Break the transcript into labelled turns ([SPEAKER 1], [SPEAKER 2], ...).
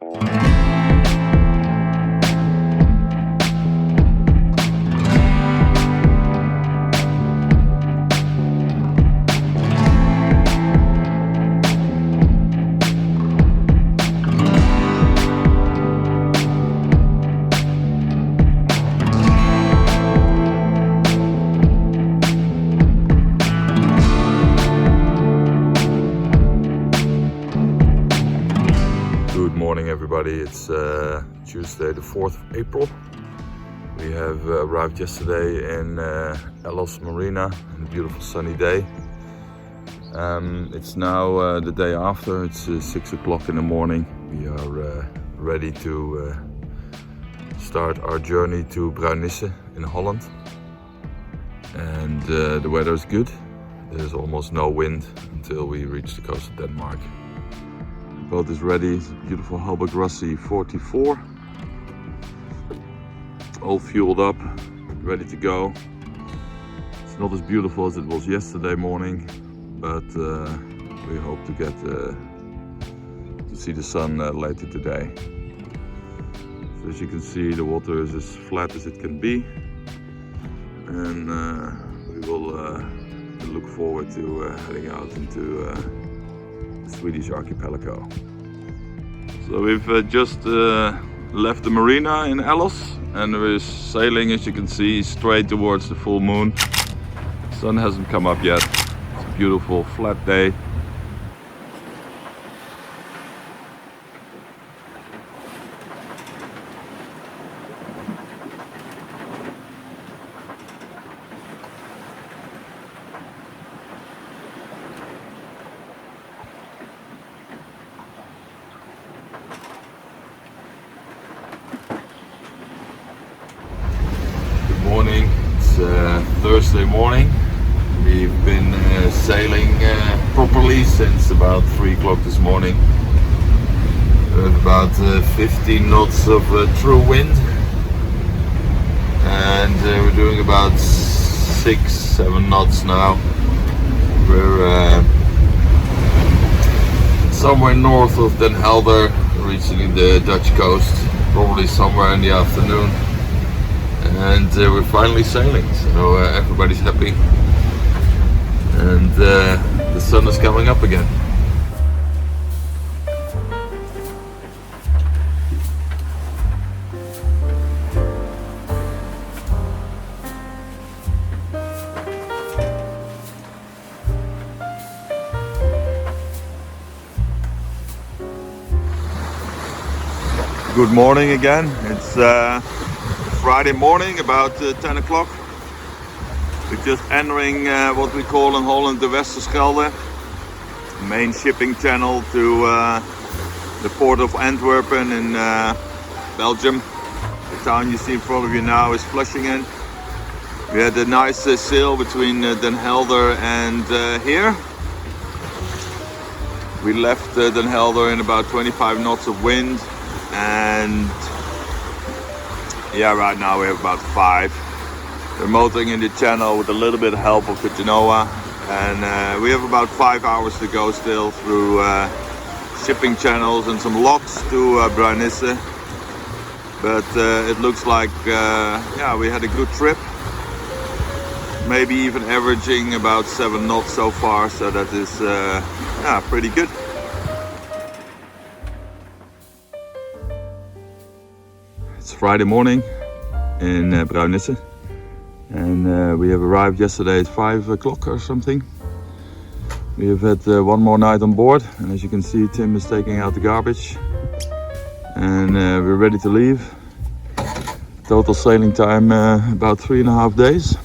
[SPEAKER 1] Good morning everybody, it's Tuesday the 4th of April. We have arrived yesterday in Ellös Marina on a beautiful sunny day. It's now the day after, it's 6 o'clock in the morning. We are ready to start our journey to Bruinisse in Holland. And the weather is good, there's almost no wind until we reach the coast of Denmark. The boat is ready, it's a beautiful Hallberg Rassy 44. All fueled up, ready to go. It's not as beautiful as it was yesterday morning, but we hope to get to see the sun later today. So as you can see, the water is as flat as it can be, and we will look forward to heading out into Swedish archipelago. So we've just left the marina in Ellös and we're sailing, as you can see, straight towards the full moon. The sun hasn't come up yet. It's a beautiful flat day. Morning, it's Thursday morning. We've been sailing properly since about 3 o'clock this morning. We have about 15 knots of true wind, and we're doing about 6-7 knots now. We're somewhere north of Den Helder, reaching the Dutch coast, probably somewhere in the afternoon. And we're finally sailing, so everybody's happy, and the sun is coming up again. Good morning again. It's Friday morning, about 10 o'clock. We're just entering what we call in Holland the Westerschelde, main shipping channel to the port of Antwerp in Belgium. The town you see in front of you now is Vlissingen. We had a nice sail between Den Helder and here. We left Den Helder in about 25 knots of wind, and yeah, right now we have about 5. We're motoring in the channel with a little bit of help of the Genoa, and we have about 5 hours to go still through shipping channels and some locks to Bruinisse. But it looks like yeah, we had a good trip, maybe even averaging about 7 knots so far, so that is yeah, pretty good. It's Friday morning in Bruinisse, and we have arrived yesterday at 5 o'clock or something. We have had one more night on board, and as you can see, Tim is taking out the garbage, and we're ready to leave. Total sailing time about 3.5 days.